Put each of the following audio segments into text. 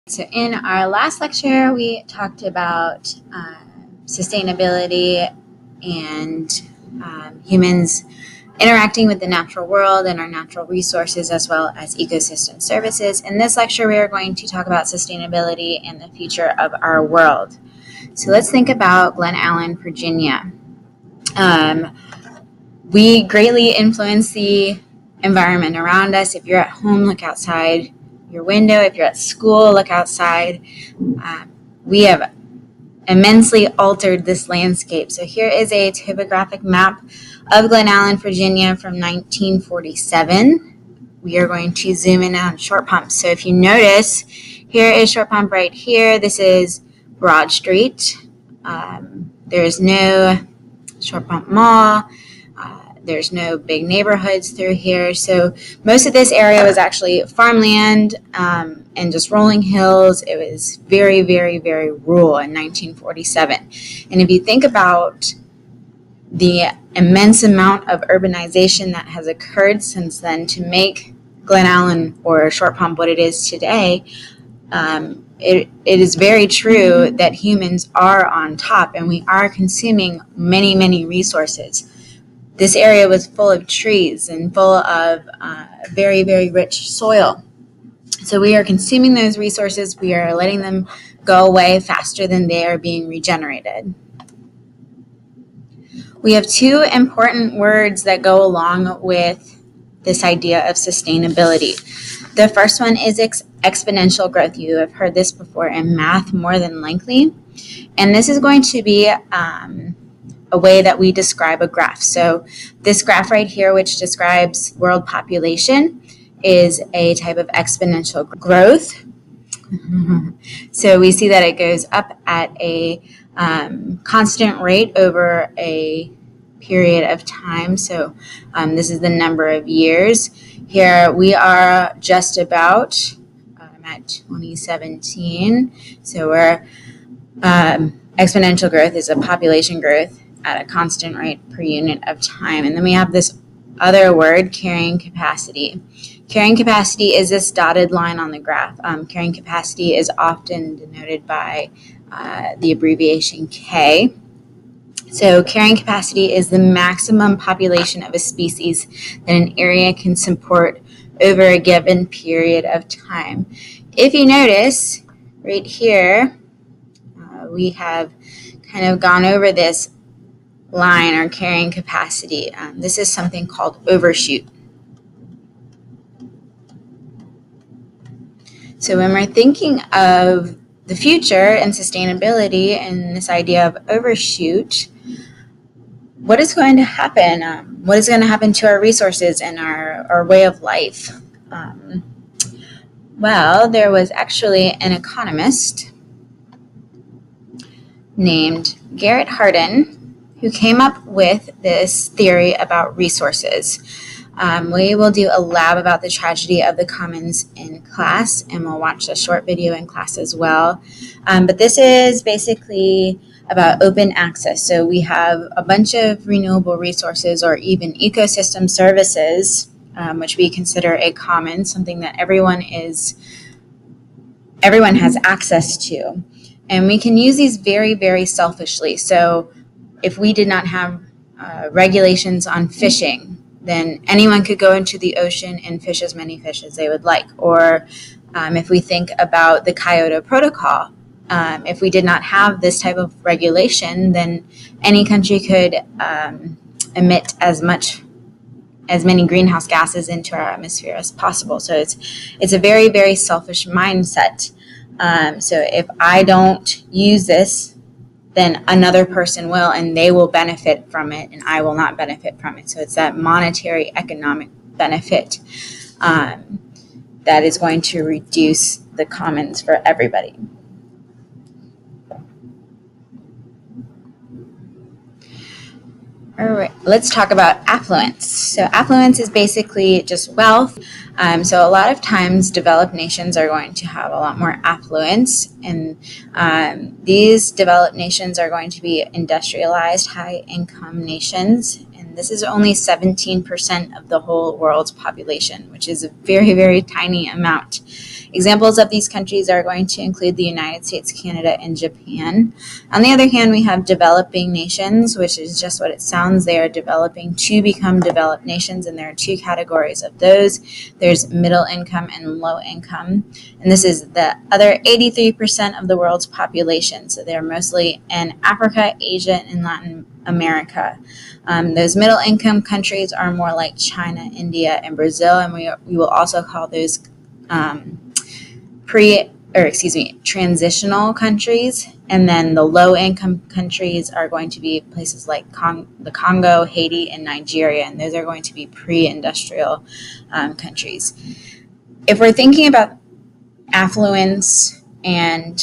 So in our last lecture, we talked about sustainability and humans interacting with the natural world and our natural resources, as well as ecosystem services. In this lecture, we are going to talk about sustainability and the future of our world. So let's think about Glen Allen, Virginia. We greatly influence the environment around us. If you're at home, look outside your window. If you're at school, look outside. We have immensely altered this landscape. So here is a topographic map of Glen Allen, Virginia from 1947. We are going to zoom in on Short Pump. So if you notice, here is Short Pump right here. This is Broad Street. There is no Short Pump Mall. There's no big neighborhoods through here. So most of this area was actually farmland and just rolling hills. It was very, very, very rural in 1947. And if you think about the immense amount of urbanization that has occurred since then to make Glen Allen or Short Pump what it is today, it is very true that humans are on top and we are consuming many, many resources. This area was full of trees and full of very, very rich soil. So we are consuming those resources. We are letting them go away faster than they are being regenerated. We have two important words that go along with this idea of sustainability. The first one is exponential growth. You have heard this before in math more than likely. And this is going to be a way that we describe a graph. So this graph right here, which describes world population, is a type of exponential growth. So we see that it goes up at a constant rate over a period of time. So this is the number of years. Here we are just about at 2017. So we're exponential growth is a population growth at a constant rate per unit of time. And then we have this other word, carrying capacity. Carrying capacity is this dotted line on the graph. Carrying capacity is often denoted by the abbreviation K. So carrying capacity is the maximum population of a species that an area can support over a given period of time. If you notice right here, we have kind of gone over this line or carrying capacity. This is something called overshoot. So when we're thinking of the future and sustainability and this idea of overshoot, what is going to happen? What is going to happen to our resources and our way of life? Well, there was actually an economist named Garrett Hardin who came up with this theory about resources. We will do a lab about the tragedy of the commons in class, and we'll watch a short video in class as well. But this is basically about open access. So we have a bunch of renewable resources or even ecosystem services, which we consider a common, something that everyone has access to. And we can use these very, very selfishly. So if we did not have regulations on fishing, then anyone could go into the ocean and fish as many fish as they would like. Or if we think about the Kyoto Protocol, if we did not have this type of regulation, then any country could emit as many greenhouse gases into our atmosphere as possible. So it's a very, very selfish mindset. So if I don't use this, then another person will, and they will benefit from it, and I will not benefit from it. So it's that monetary economic benefit that is going to reduce the commons for everybody. All right, let's talk about affluence. So affluence is basically just wealth. So a lot of times developed nations are going to have a lot more affluence, and these developed nations are going to be industrialized, high-income nations, and and this is only 17% of the whole world's population, which is a very, very tiny amount. Examples of these countries are going to include the United States, Canada, and Japan. On the other hand, we have developing nations, which is just what it sounds. They are developing to become developed nations, and there are two categories of those. There's middle income and low income, and this is the other 83% of the world's population. So they're mostly in Africa, Asia, and Latin America. Those middle income countries are more like China, India, and Brazil, and we will also call those transitional countries. And then the low income countries are going to be places like the Congo, Haiti, and Nigeria, and those are going to be pre-industrial countries. If we're thinking about affluence and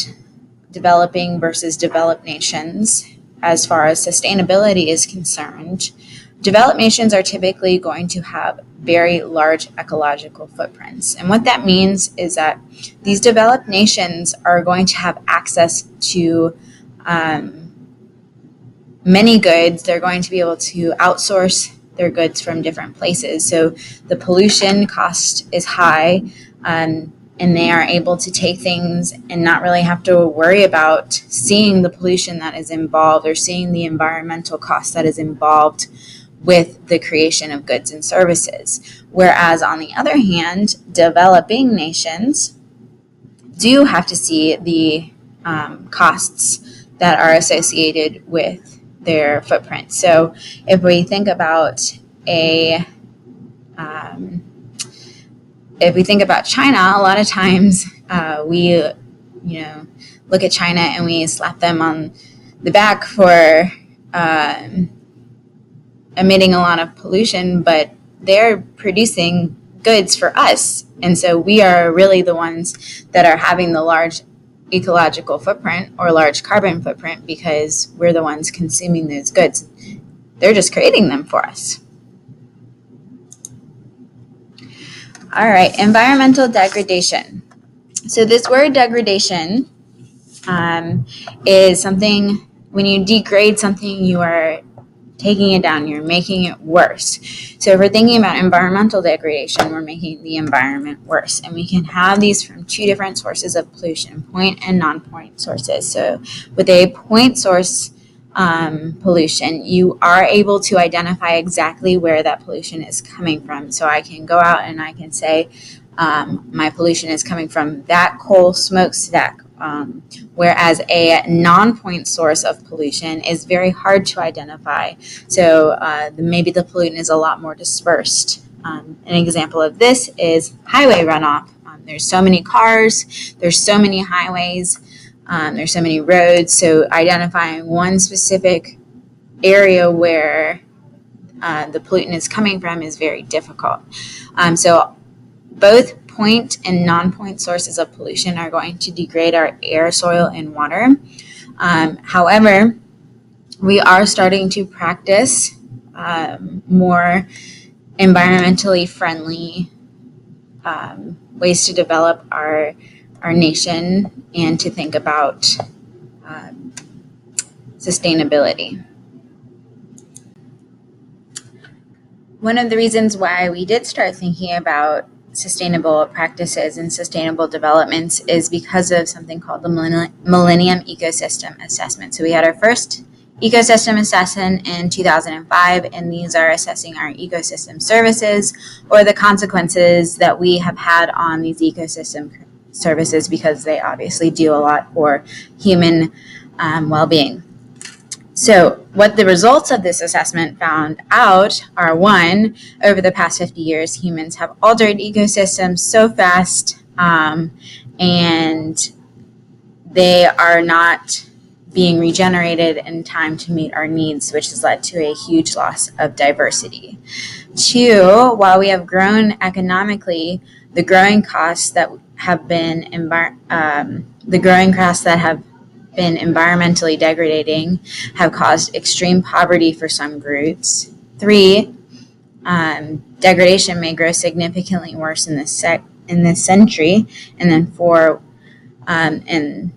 developing versus developed nations, as far as sustainability is concerned, developed nations are typically going to have very large ecological footprints. And what that means is that these developed nations are going to have access to many goods. They're going to be able to outsource their goods from different places. So the pollution cost is high, and they are able to take things and not really have to worry about seeing the pollution that is involved or seeing the environmental cost that is involved with the creation of goods and services. Whereas on the other hand, developing nations do have to see the costs that are associated with their footprint. So if we think about China, a lot of times we look at China and we slap them on the back for emitting a lot of pollution, but they're producing goods for us. And so we are really the ones that are having the large ecological footprint or large carbon footprint because we're the ones consuming those goods. They're just creating them for us. All right, environmental degradation. So this word degradation is something, when you degrade something, you are taking it down, you're making it worse. So if we're thinking about environmental degradation, we're making the environment worse. And we can have these from two different sources of pollution, point and non-point sources. So with a point source pollution, you are able to identify exactly where that pollution is coming from. So I can go out and I can say, my pollution is coming from that coal smokestack. Whereas a non-point source of pollution is very hard to identify. So maybe the pollutant is a lot more dispersed. An example of this is highway runoff. There's so many cars, there's so many highways, there's so many roads. So identifying one specific area where the pollutant is coming from is very difficult. So both point and non-point sources of pollution are going to degrade our air, soil, and water. However, we are starting to practice more environmentally friendly ways to develop our nation and to think about sustainability. One of the reasons why we did start thinking about sustainable practices and sustainable developments is because of something called the Millennium Ecosystem Assessment. So we had our first ecosystem assessment in 2005, and these are assessing our ecosystem services or the consequences that we have had on these ecosystem services because they obviously do a lot for human well-being. So what the results of this assessment found out are, one, over the past 50 years, humans have altered ecosystems so fast and they are not being regenerated in time to meet our needs, which has led to a huge loss of diversity. Two, while we have grown economically, the growing costs that have been environmentally degrading have caused extreme poverty for some groups. Three, degradation may grow significantly worse in this century. And then four, and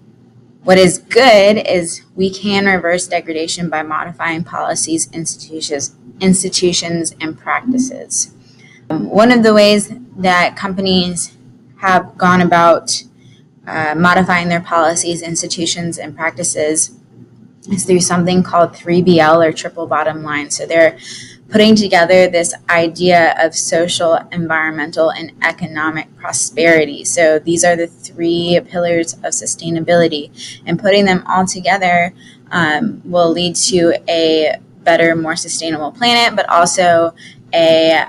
what is good is we can reverse degradation by modifying policies, institutions, institutions, and practices. One of the ways that companies have gone about modifying their policies, institutions, and practices is through something called 3BL, or triple bottom line. So they're putting together this idea of social, environmental, and economic prosperity. So these are the 3 pillars of sustainability, and putting them all together will lead to a better, more sustainable planet, but also a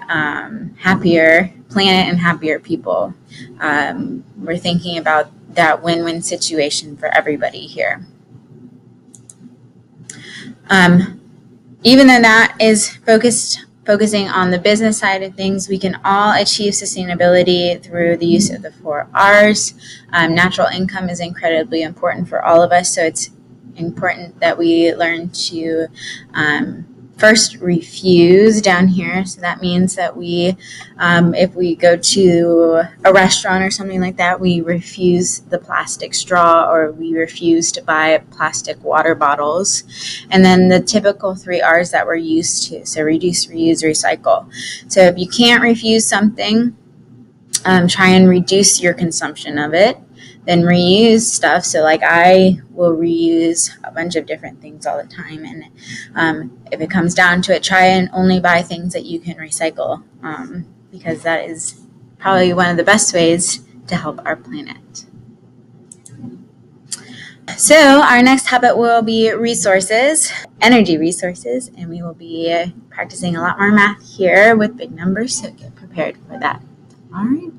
happier planet and happier people. We're thinking about that win-win situation for everybody here. Even though that is focusing on the business side of things, we can all achieve sustainability through the use of the 4 R's. Natural income is incredibly important for all of us, so it's important that we learn to first refuse down here. So that means that we, if we go to a restaurant or something like that, we refuse the plastic straw, or we refuse to buy plastic water bottles. And then the typical 3 R's that we're used to. So reduce, reuse, recycle. So if you can't refuse something, try and reduce your consumption of it. Then reuse stuff. So like I will reuse a bunch of different things all the time. And if it comes down to it, try and only buy things that you can recycle, because that is probably one of the best ways to help our planet. So our next habit will be resources, energy resources, and we will be practicing a lot more math here with big numbers, so get prepared for that. All right.